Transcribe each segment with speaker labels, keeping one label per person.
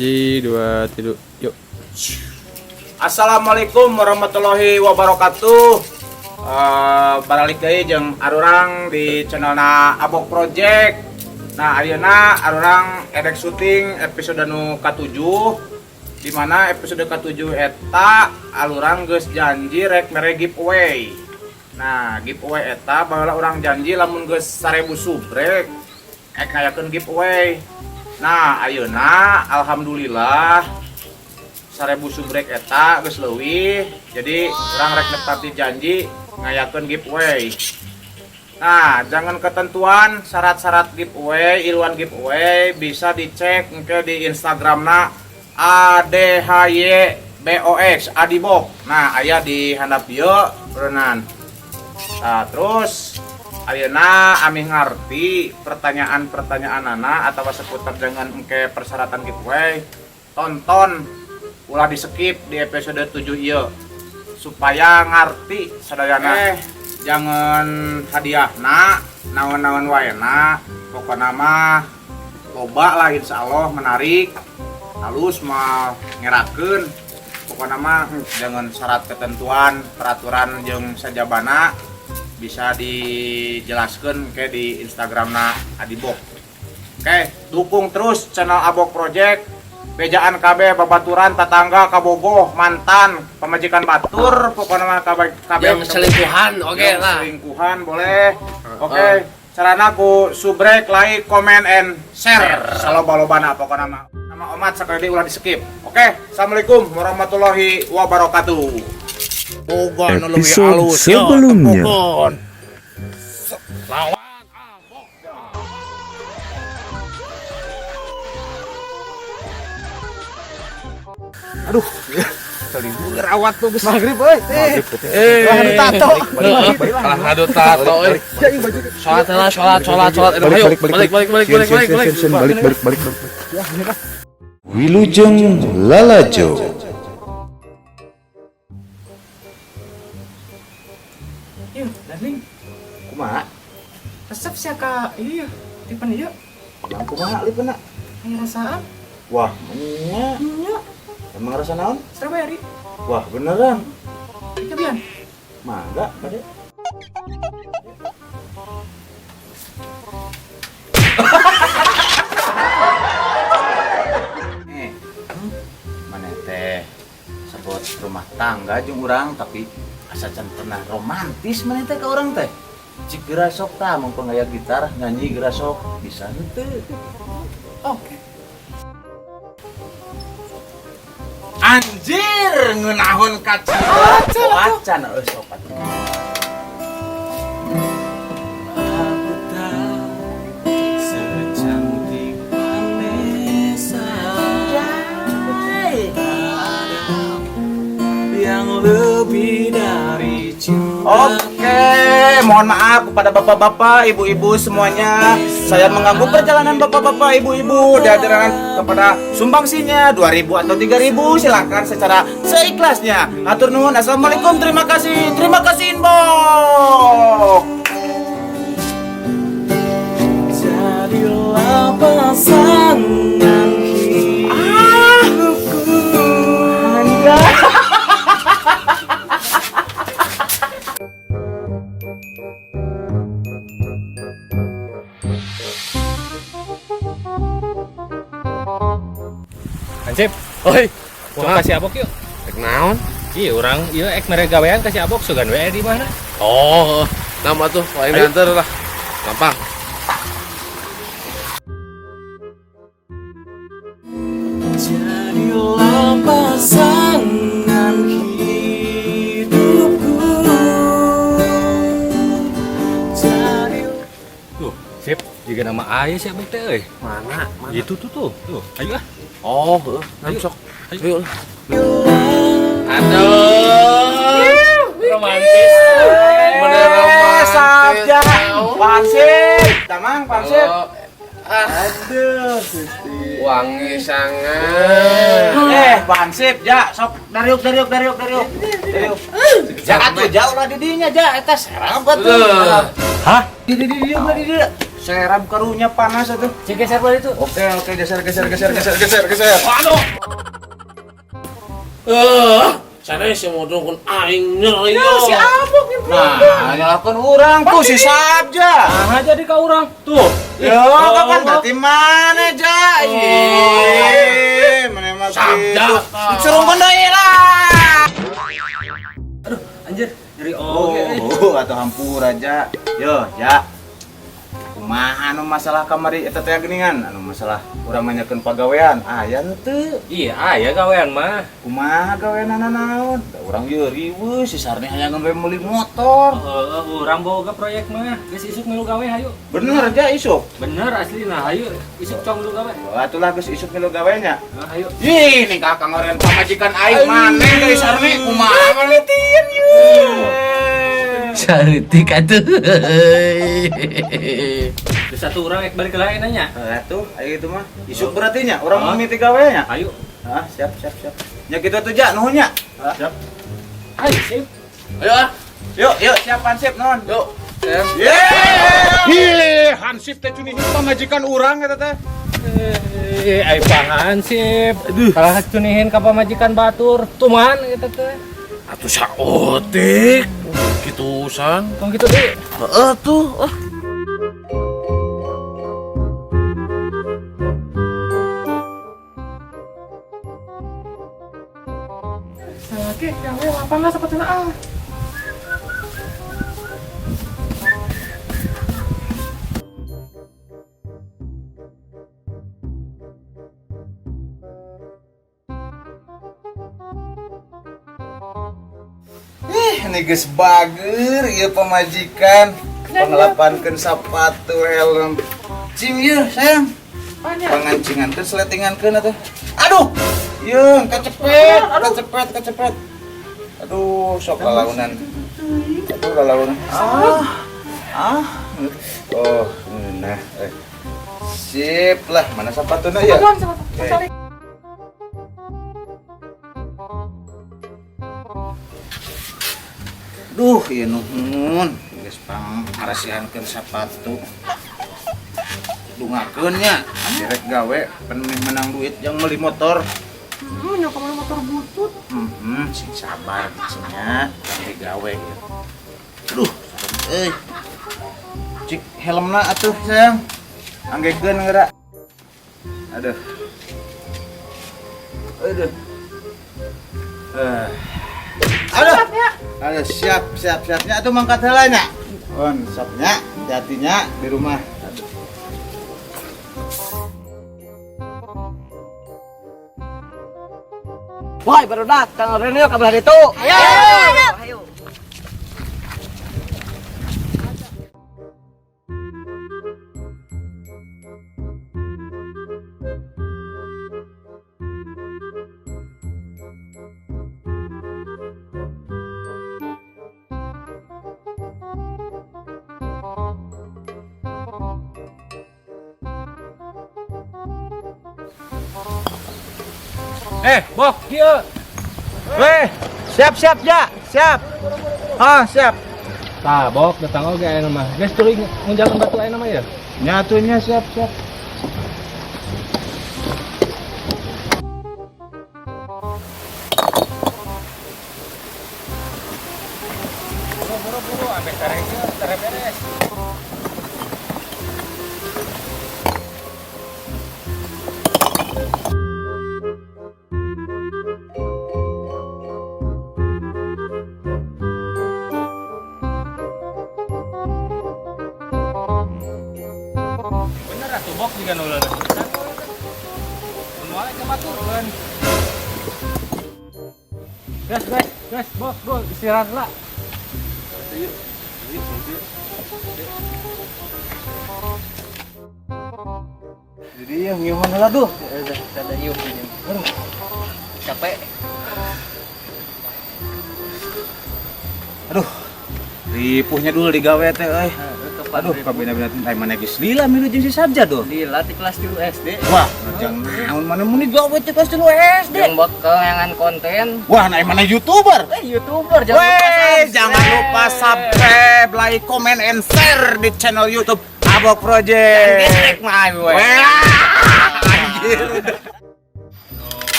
Speaker 1: Hiji, dua, tiga, yuk.
Speaker 2: Assalamualaikum warahmatullahi wabarakatuh. Balik deui jeung arurang di channelna Abok Project. Nah, ayeuna arurang edek syuting episode nu ka-7, di mana episode ka-7 eta arurang geus janji rek mere giveaway. Nah, giveaway eta baheula urang janji lamun geus 1000 subrek ek ngayakeun giveaway. Nah, ayeuna alhamdulillah 1000 subrek eta geus leuwih. Jadi urang rek nepati janji ngayakeun giveaway. Nah, jangan ketentuan syarat-syarat giveaway, iluan giveaway bisa dicek engke di Instagramna ADHYBOX Adibok. Nah, aya di handap ieu berenang. Nah, terus ayeuna amih ngarti pertanyaan-pertanyaanana atawa seputar dengan engke persyaratan giveaway, tonton ulah di skip di episode 7 ieu supaya ngarti sadayana. Jangan hadiahna naon-naon wae na, pokona mah loba lah insyaallah menarik, halus mah ngerakeun. Pokona mah jangan syarat ketentuan peraturan jeung sajabana bisa dijelaskan ke di Instagramna Adibok. Oke, dukung terus channel Abok Project. Bejaan KB babaturan tetangga kabogoh mantan pemajikan batur pokoknya mah KB
Speaker 3: yang selingkuhan oke lah.
Speaker 2: Selingkuhan boleh. Oke, carana ku subrek, like, comment and share. Saloba-lobana pokoknya mah. Nama omat sakali ulah di skip. Oke, assalamualaikum warahmatullahi wabarakatuh.
Speaker 1: Episode sebelumnya.
Speaker 2: Aduh, tadi ngerawat tuh geus magrib euy. Adu tato.
Speaker 3: Adu tato euy. Salat. Ayo, balik.
Speaker 4: Wilujeng Lalajo.
Speaker 5: Yuk, Darling.
Speaker 2: Kumaha?
Speaker 5: Resep sia ka ieu tipen ieu.
Speaker 2: Yang kumaha lipena?
Speaker 5: Aya rasaan?
Speaker 2: Wah, nya.
Speaker 5: Nya,
Speaker 2: Emang rasa naon?
Speaker 5: strawberry.
Speaker 2: Wah, beneran.
Speaker 5: Cobian.
Speaker 2: Mangga, Kade. Mana teh sebut rumah tangga jeung urang tapi asa can pernah romantis mana teh ka urang teh. Cik geura sok tah mun pangaya gitar nyanyi geura sok bisa henteu.
Speaker 5: Oke.
Speaker 2: Anjir ngeunahun ka wacan euy sopat.
Speaker 3: Aku tak secantik Vanessa, yang lebih dari cinta.
Speaker 2: Oke, mohon maaf kepada bapak-bapak, ibu-ibu semuanya. Saya mengganggu perjalanan bapak-bapak, ibu-ibu. Dan kepada sumbangsinya 2.000 atau 3.000 silakan secara seikhlasnya. Atur nuhun. Assalamualaikum. Terima kasih Inbok.
Speaker 3: Jadilah pasangan hidupku.
Speaker 6: Hansip, oi, kasih abok yuk.
Speaker 3: Rek naon?
Speaker 6: Iya, orang, iya, ek mere gawean kasih abok sugan we di mana?
Speaker 3: Oh, nama tuh lain diantar lah. Gampang. Jadilah pasangan hidupku.
Speaker 6: Tuh, sip, juga nama ayah si abok teh, euy.
Speaker 3: Mana?
Speaker 6: Itu tuh, ayo ah.
Speaker 3: Oh,
Speaker 6: Ayo.
Speaker 3: sok.
Speaker 6: Ayo.
Speaker 3: Aduh.
Speaker 6: Romantis.
Speaker 3: Bener romantis.
Speaker 2: Sabda. Pansip, tamang pansip.
Speaker 3: Aduh, wangi sangat.
Speaker 2: Pansip, ja, sok dariuk. Ja atuh jauh lah di dinya ja eta serang tuh.
Speaker 3: Hah?
Speaker 2: Di dieu. serab karunya panas atuh.
Speaker 6: Cek geser balik itu.
Speaker 2: Oke, geser. Aduh.
Speaker 3: Sana si modong kun aing nyeri.
Speaker 5: Si Abok yang
Speaker 2: Nah, nyalakan orang tuh si Sabja.
Speaker 6: Nah, jadi ka urang. Tuh.
Speaker 2: Yo, kapan tadi mana ja? Mana mah
Speaker 3: Sabja.
Speaker 2: Serungkeun deui lah.
Speaker 6: Anjir, nyeri
Speaker 2: Atuh hampur aja. Yo, ja. Kumaha anu masalah kamari eta teh geuningan? Anu masalah urang nanyakeun pagawean. Aya teu?
Speaker 6: Iya, aya gawean mah.
Speaker 2: Kumaha gaweanana naon? Da urang ieu riweuh si Sarni hayangan we meuli motor.
Speaker 6: Urang boga proyek mah. Geus isuk milu gawe hayu.
Speaker 2: Bener aja isuk.
Speaker 6: Bener asli nah hayu isuk cong milu gawe.
Speaker 2: Atulah geus isuk milu gawe nya.
Speaker 6: Hayu.
Speaker 2: Ih, nih kakang ngeureun pamajikan aing maneh deui Sarni kumaha ngelitian yeuh.
Speaker 3: Caritik atuh.
Speaker 6: Terus satu urang ek balik ke lain nanya.
Speaker 2: Atuh, ayo itu mah. Isuk berarti nya, urang mimiti gawe nya.
Speaker 6: Hayu.
Speaker 2: Ah, siap. Nya kitu tuh ja nuhun nya.
Speaker 6: Siap. Hayu sip.
Speaker 3: Ayo ah.
Speaker 2: Yuk, siap Hansip non.
Speaker 3: Yuk.
Speaker 2: Yeay, Hansip teh cuni pamajikan urang eta teh.
Speaker 6: Ai pangan sip. Kalah cunihin ka pamajikan batur. Tuman eta teh.
Speaker 3: Atuh saotik. Kitu sang.
Speaker 6: Tong kitu deui.
Speaker 3: Heeh tuh.
Speaker 5: Sakit, gawe apa nggak sepatutnya
Speaker 2: Ini geus bager ieu pamajikan. Pangelapankeun sapatu helm. Cim ieu sayang. Pangancingankeun seletingankeun atuh. Aduh. Yeung kecepet. Aduh, sok lalaunan. Oh, nah. Sip lah, mana sapatuna ya? Duh, ieu nuhun. Geus pangarasihankeun sapatu. Dungakeun nya, direk gawe penting menang duit yang meuli motor.
Speaker 5: Nyok kemana motor butut.
Speaker 2: Sing sabar nya, nanti gawe ya. Aduh, sareng cik helmna atuh sayang. Anggekeun geura. Aduh. Aduh, siapnya atuh mangkat heula nya. On, sopnya, hati-hatinya di rumah. Aduh.
Speaker 7: Woi, baru datang. Renio kabar itu. Ayo.
Speaker 6: Bok, kieu.
Speaker 2: Weh, siap ya, siap. Siap.
Speaker 6: Tah, bok datang oge aya mah. Geus tuluy ngunjalan batu aya mah ya.
Speaker 2: Nyatunya siap.
Speaker 6: Buru-buru ambek tareknya beres. Bener atuh bok juga nuleun. Mun wae kebaturkeun. Gas, bok, istirahat lah.
Speaker 2: Jadi yang nyiuman heula tuh.
Speaker 7: Ada yuk. Capek.
Speaker 2: Aduh. Ripuhnya dulu digawe teh euy. Aduh, kabina-bina teh mana geus lila milu jeung si Sabja doh.
Speaker 7: Lila di kelas 3 SD.
Speaker 2: Wah, jangan naon mana muni gawe teh kelas 3 SD.
Speaker 7: Yang bakal nyangan konten.
Speaker 2: Wah, naik mana YouTuber?
Speaker 7: YouTuber
Speaker 2: Jangan lupa subscribe, like, comment, and share di channel YouTube Abok Project.
Speaker 7: Gesrek mah we.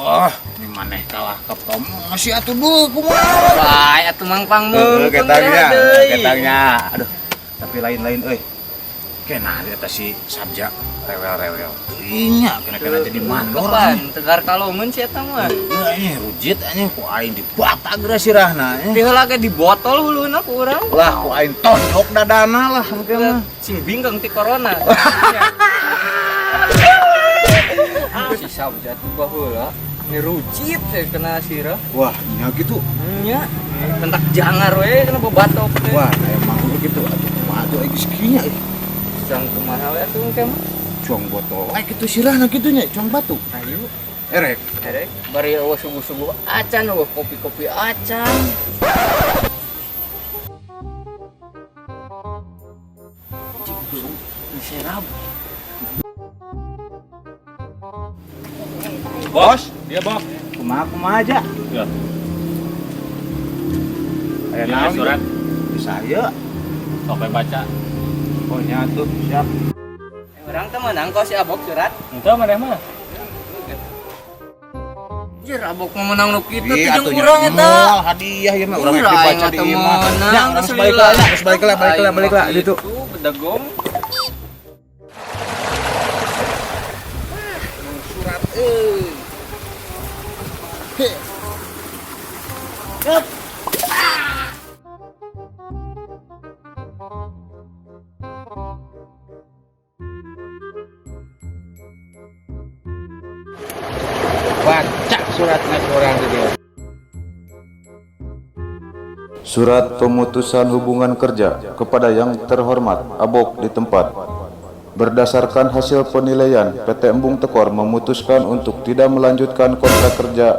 Speaker 2: Oh, ini maneh kalah ke promosi atuh Bu, kumaha?
Speaker 7: Bae atuh mangpang mung.
Speaker 2: Ketangnya. Aduh, tapi lain-lain euy. Kenah eta si Sabja rewel-rewel. Inya kena jadi mandor.
Speaker 7: Kapan tegar kalongeun si eta mah.
Speaker 2: Ini rujit anjing ku aing dibatak geura sirahna.
Speaker 7: Di heula ge di botol huluna ku urang.
Speaker 2: Lah ku aing tonjok dadana lah engke mah.
Speaker 7: Sing bingkeng ti corona. Si Sabja tuh baheula ngerujit kena sirah.
Speaker 2: Wah, nya gitu.
Speaker 7: Nya. Kentak jangar we kena bebatok teh.
Speaker 2: Wah, emang begitu atuh. Waduh aing kinya
Speaker 7: Jang kumaha we atuh engke mah.
Speaker 2: cuang botol. Ai kitu sirahna kitu nya, cuang batu.
Speaker 7: Ayo.
Speaker 2: Erek.
Speaker 7: Erek bari eueuh subuh-subuh acan eueuh kopi-kopi acan. Serap.
Speaker 6: Bos, dia bos.
Speaker 2: Kumaha aja.
Speaker 6: Ya.
Speaker 2: Aya
Speaker 6: Ini
Speaker 2: naon
Speaker 6: surat.
Speaker 2: Bisa ya.
Speaker 6: Sampai baca.
Speaker 2: Oh nya tuh siap.
Speaker 7: Orang teh menang kok si Abok surat.
Speaker 6: Entah mana mah.
Speaker 7: Jir Abok mau menang nu kitu teh
Speaker 2: Ih,
Speaker 7: jeung
Speaker 2: atuh
Speaker 7: urang
Speaker 2: nya.
Speaker 7: eta.
Speaker 2: Moal hadiah ya mah urang
Speaker 7: Urang
Speaker 2: dibaca
Speaker 7: atuh
Speaker 2: di imah.
Speaker 7: menang,
Speaker 2: Ya,
Speaker 7: geus
Speaker 2: harus balik lah
Speaker 7: lila.
Speaker 2: gitu. Surat baca suratnya orang gitu.
Speaker 4: Surat pemutusan hubungan kerja kepada yang terhormat Abok di tempat. Berdasarkan hasil penilaian, PT Embung Tekor memutuskan untuk tidak melanjutkan kontrak kerja.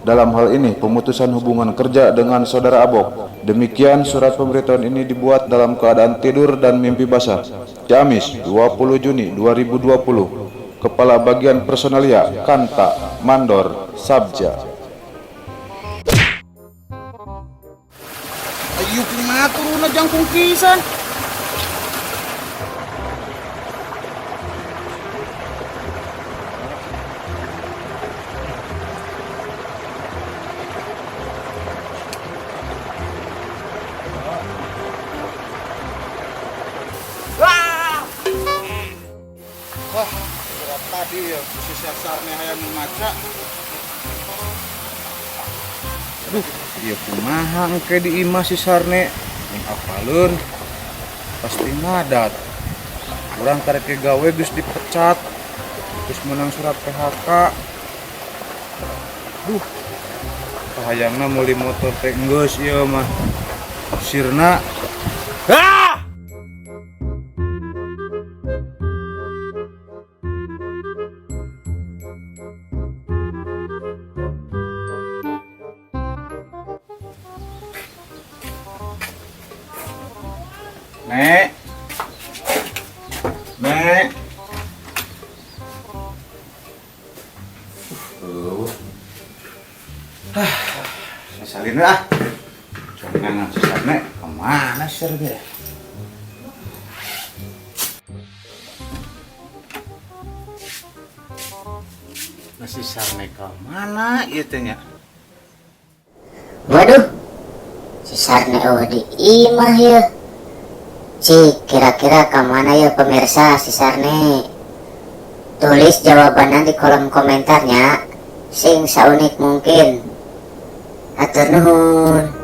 Speaker 4: Dalam hal ini, pemutusan hubungan kerja dengan saudara Abok. Demikian surat pemberitahuan ini dibuat dalam keadaan tidur dan mimpi basah. Ciamis, 20 Juni 2020. Kepala Bagian Personalia, Kanta, Mandor, Sabja.
Speaker 2: Ayo kumaha turuna jangkung pisan. Wah, surat tadi ya si Sarne hayang memaca. Aduh, ieu kumaha engke di imah si Sarne? Ning apaleun pasti ngadat. Urang karek gawe geus dipecat. Terus menang surat PHK. Duh. Kahayangna meuli motor teh geus ieu mah. Sirna. Ah! Nek. Nek. Salin lah. Jangan sisa nek. Kemana sih dia? Masih sarne kemana ieu teh nya?
Speaker 8: Waduh, si Sarne di imah ya. Cik, kira-kira kemana ya pemirsa si Sarne? Tulis jawabannya di kolom komentarnya, sing saunik mungkin. Hatur nuhun.